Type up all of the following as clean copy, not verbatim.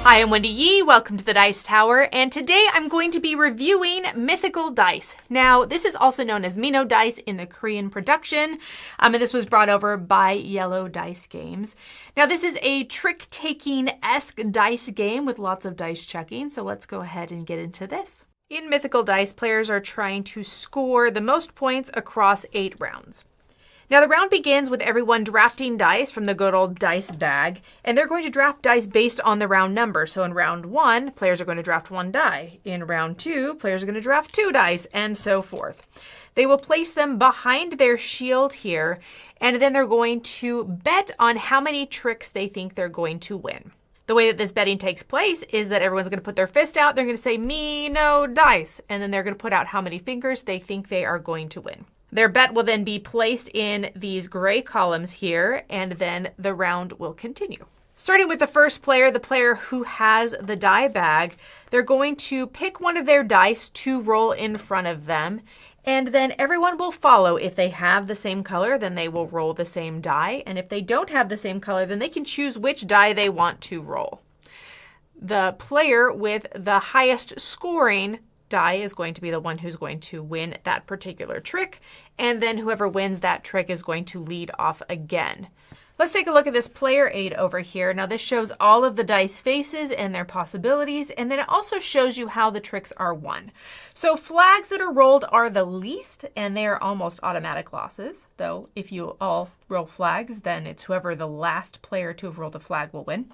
Hi, I'm Wendy Yi. Welcome to the Dice Tower, and today I'm going to be reviewing Mythical Dice. Now, this is also known as Mino Dice in the Korean production, and this was brought over by Yellow Dice Games. Now, this is a trick-taking-esque dice game with lots of dice checking, so let's go ahead and get into this. In Mythical Dice, players are trying to score the most points across 8 rounds. Now, the round begins with everyone drafting dice from the good old dice bag, and they're going to draft dice based on the round number. So in round 1, players are going to draft 1 die. In round 2, players are going to draft 2 dice, and so forth. They will place them behind their shield here, and then they're going to bet on how many tricks they think they're going to win. The way that this betting takes place is that everyone's going to put their fist out, they're going to say, Mino Dice, and then they're going to put out how many fingers they think they are going to win. Their bet will then be placed in these gray columns here, and then the round will continue. Starting with the first player, the player who has the die bag, they're going to pick one of their dice to roll in front of them, and then everyone will follow. If they have the same color, then they will roll the same die, and if they don't have the same color, then they can choose which die they want to roll. The player with the highest scoring die is going to be the one who's going to win that particular trick, and then whoever wins that trick is going to lead off again. Let's take a look at this player aid over here. Now this shows all of the dice faces and their possibilities, and then it also shows you how the tricks are won. So flags that are rolled are the least, and they are almost automatic losses, though if you all roll flags, then it's whoever the last player to have rolled a flag will win.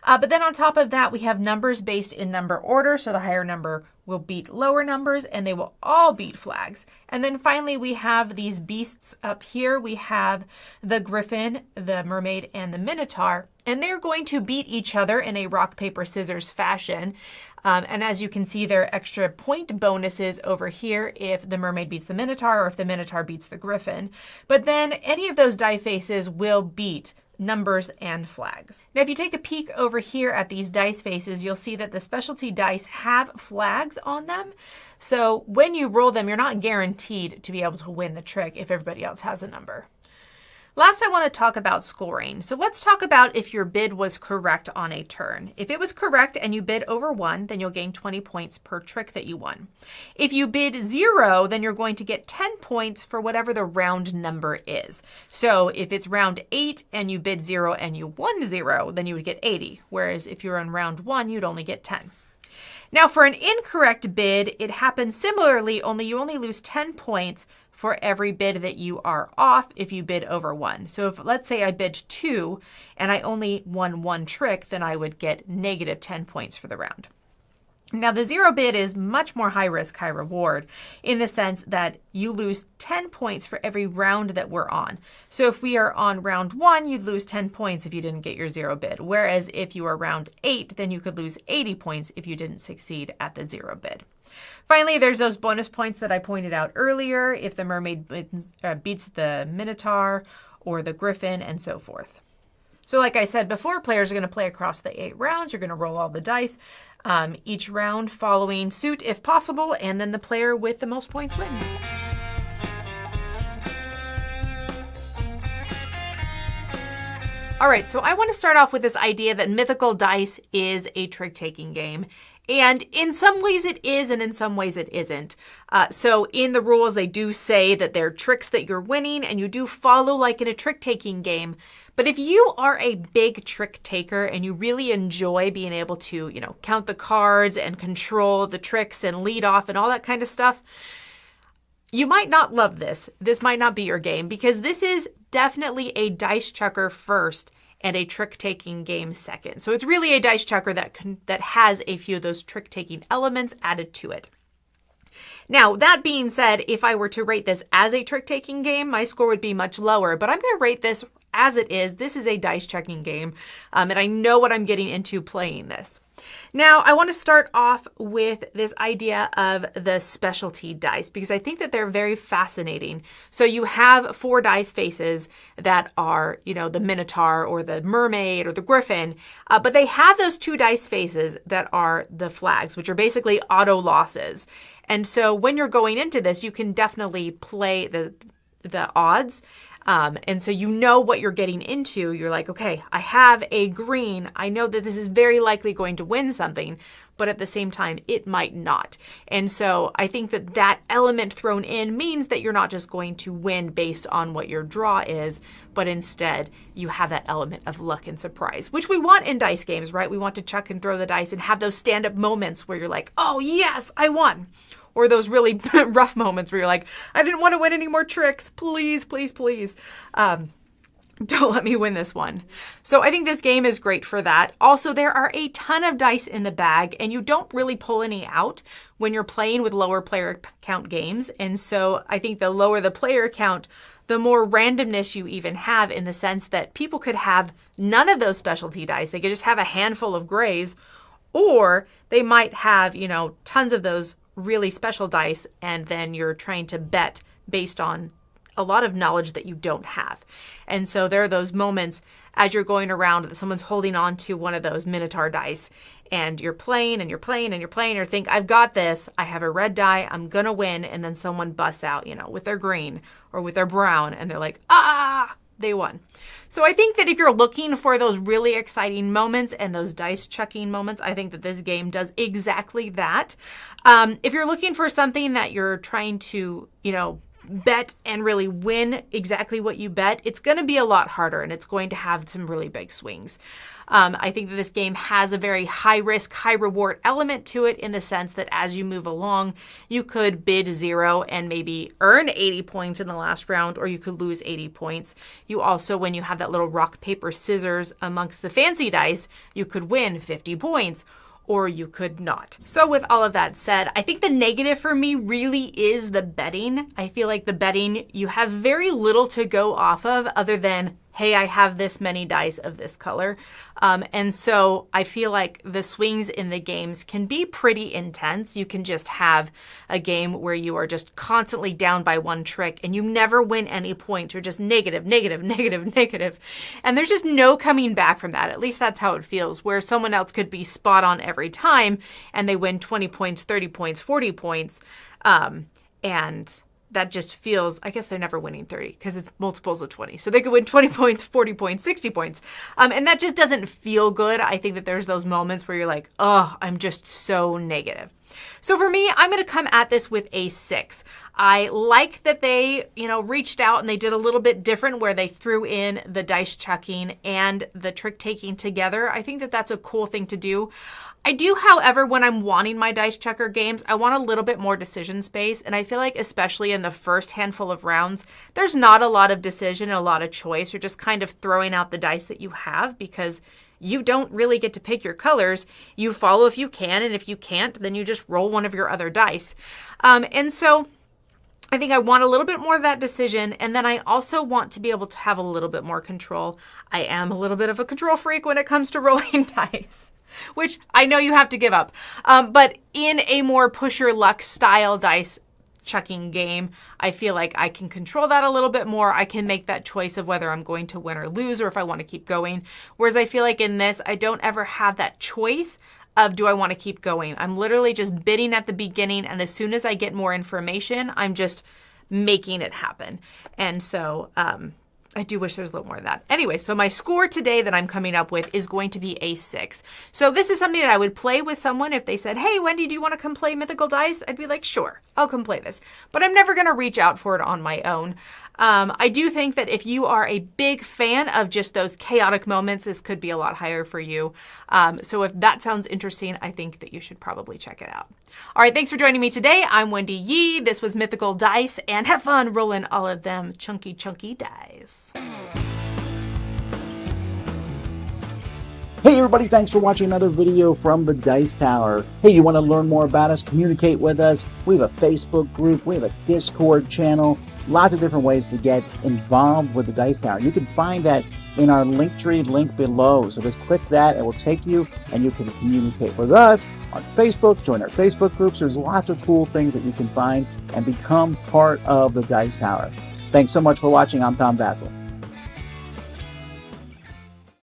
But then on top of that, we have numbers based in number order. So the higher number will beat lower numbers, and they will all beat flags. And then finally, we have these beasts up here. We have the griffin, the mermaid, and the minotaur. And they're going to beat each other in a rock, paper, scissors fashion. And as you can see, there are extra point bonuses over here if the mermaid beats the minotaur or if the minotaur beats the griffin. But then any of those die faces will beat numbers and flags. Now, if you take a peek over here at these dice faces, you'll see that the specialty dice have flags on them. So when you roll them, you're not guaranteed to be able to win the trick if everybody else has a number. Last, I want to talk about scoring. So let's talk about if your bid was correct on a turn. If it was correct and you bid over 1, then you'll gain 20 points per trick that you won. If you bid 0, then you're going to get 10 points for whatever the round number is. So if it's round 8 and you bid 0 and you won 0, then you would get 80. Whereas if you're on round 1, you'd only get 10. Now for an incorrect bid, it happens similarly, only you only lose 10 points for every bid that you are off if you bid over 1. So if, let's say I bid 2 and I only won 1 trick, then I would get negative 10 points for the round. Now the 0 bid is much more high risk, high reward in the sense that you lose 10 points for every round that we're on. So if we are on round 1, you'd lose 10 points if you didn't get your 0 bid. Whereas if you are round 8, then you could lose 80 points if you didn't succeed at the 0 bid. Finally, there's those bonus points that I pointed out earlier if the mermaid beats the minotaur or the griffin and so forth. So like I said before, players are going to play across the 8 rounds. You're going to roll all the dice, each round following suit if possible, and then the player with the most points wins. All right, so I want to start off with this idea that Mythical Dice is a trick-taking game. And in some ways it is, and in some ways it isn't. So in the rules, they do say that they're tricks that you're winning, and you do follow like in a trick-taking game. But if you are a big trick taker and you really enjoy being able to, count the cards and control the tricks and lead off and all that kind of stuff, you might not love this. This might not be your game because this is definitely a dice checker first and a trick-taking game second. So it's really a dice checker that has a few of those trick-taking elements added to it. Now, that being said, if I were to rate this as a trick-taking game, my score would be much lower, but I'm going to rate this as it is. This is a dice checking game, and I know what I'm getting into playing this. Now, I want to start off with this idea of the specialty dice because I think that they're very fascinating. So you have 4 dice faces that are, the Minotaur or the Mermaid or the Griffin, but they have those 2 dice faces that are the flags, which are basically auto losses. And so when you're going into this, you can definitely play the odds And so you know what you're getting into. You're like, okay, I have a green. I know that this is very likely going to win something, but at the same time, it might not. And so I think that that element thrown in means that you're not just going to win based on what your draw is, but instead you have that element of luck and surprise, which we want in dice games, right? We want to chuck and throw the dice and have those stand-up moments where you're like, oh yes, I won. Or those really rough moments where you're like, I didn't want to win any more tricks. Please, please, please. Don't let me win this one. So I think this game is great for that. Also, there are a ton of dice in the bag, and you don't really pull any out when you're playing with lower player count games. And so I think the lower the player count, the more randomness you even have, in the sense that people could have none of those specialty dice. They could just have a handful of grays, or they might have, you know, tons of those really special dice, and then you're trying to bet based on a lot of knowledge that you don't have. And so there are those moments as you're going around that someone's holding on to one of those Minotaur dice, and you're playing and you're playing and you're playing, or think, I've got this, I have a red die, I'm gonna win, and then someone busts out, you know, with their green or with their brown, and they're like, ah, they won. So I think that if you're looking for those really exciting moments and those dice chucking moments, I think that this game does exactly that. If you're looking for something that you're trying to, you know, bet and really win exactly what you bet, it's going to be a lot harder, and it's going to have some really big swings. I think that this game has a very high risk, high reward element to it, in the sense that as you move along, you could bid 0 and maybe earn 80 points in the last round, or you could lose 80 points. You also, when you have that little rock, paper, scissors amongst the fancy dice, you could win 50 points. Or you could not. So with all of that said, I think the negative for me really is the betting. I feel like the betting, you have very little to go off of other than, hey, I have this many dice of this color. And so I feel like the swings in the games can be pretty intense. You can just have a game where you are just constantly down by one trick and you never win any points. You're just negative, negative, negative, negative. And there's just no coming back from that. At least that's how it feels, where someone else could be spot on every time and they win 20 points, 30 points, 40 points. And that just feels, I guess they're never winning 30 because it's multiples of 20. So they could win 20 points, 40 points, 60 points. And that just doesn't feel good. I think that there's those moments where you're like, oh, I'm just so negative. So for me, I'm going to come at this with a 6. I like that they, you know, reached out and they did a little bit different, where they threw in the dice chucking and the trick taking together. I think that that's a cool thing to do. I do, however, when I'm wanting my dice checker games, I want a little bit more decision space. And I feel like, especially in the first handful of rounds, there's not a lot of decision and a lot of choice. You're just kind of throwing out the dice that you have, because you don't really get to pick your colors. You follow if you can, and if you can't, then you just roll one of your other dice. And so I think I want a little bit more of that decision, and then I also want to be able to have a little bit more control. I am a little bit of a control freak when it comes to rolling dice, which I know you have to give up. But in a more push your luck style dice chucking game, I feel like I can control that a little bit more. I can make that choice of whether I'm going to win or lose, or if I want to keep going. Whereas I feel like in this, I don't ever have that choice of, do I want to keep going? I'm literally just bidding at the beginning, and as soon as I get more information, I'm just making it happen. And so I do wish there was a little more of that. Anyway, so my score today that I'm coming up with is going to be a 6. So this is something that I would play with someone. If they said, hey, Wendy, do you want to come play Mythical Dice? I'd be like, sure, I'll come play this. But I'm never going to reach out for it on my own. I do think that if you are a big fan of just those chaotic moments, this could be a lot higher for you. So if that sounds interesting, I think that you should probably check it out. All right, thanks for joining me today. I'm Wendy Yi. This was Mythical Dice, and have fun rolling all of them chunky, chunky dice. Hey everybody, thanks for watching another video from the Dice Tower. Hey, you want to learn more about us, communicate with us? We have a Facebook group, we have a Discord channel, lots of different ways to get involved with the Dice Tower. You can find that in our Linktree link below. So just click that, it will take you, and you can communicate with us on Facebook, join our Facebook groups. There's lots of cool things that you can find and become part of the Dice Tower. Thanks so much for watching. I'm Tom Vassell.